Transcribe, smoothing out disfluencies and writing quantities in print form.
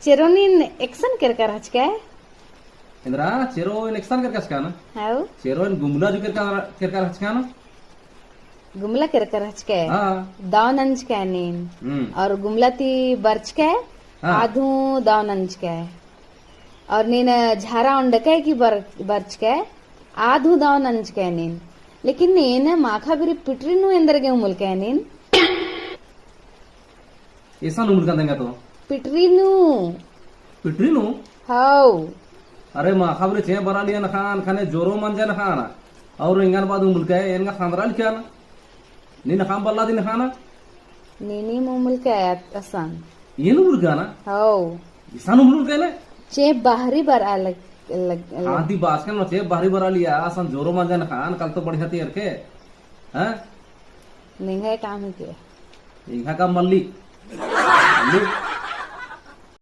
Cheronin action कर हचके Indira Chero in action कर कसका ना हाउ चेरो इन गुमला जो कर हचका ना गुमला कर हचके हाँ दावनंज के नीन और गुमला ती बर्च के हाँ। आधू दावनंज के और नीन झारा उंडके की बर्च के आधू दावनंज के नीन लेकिन नीन माखा बिरी पिटरी नु अंदर के उमुल के नीन ऐसा नुमुल का देंगे तो पिटरी नु पिटरी नु हाउ अरे माँ खबरे छे बरा लिया ना खान खाने जोरो मन जाए ना खाना और इंगान बाद उमुल का है इनका खानदार क्या ना नी ना खाम बल्ला दी ना खाना नीनी मुमुल के असन ये नुमुल का ना हाउ ऐसा नुमुल का ना चे बाहरी बार अलग आदि बास के ना छे बाहरी बरा लिया असन जोरो मन जाए ना खान कल तो बढ़िया थी के हैं नहीं है काम ही के इनका का मल्ली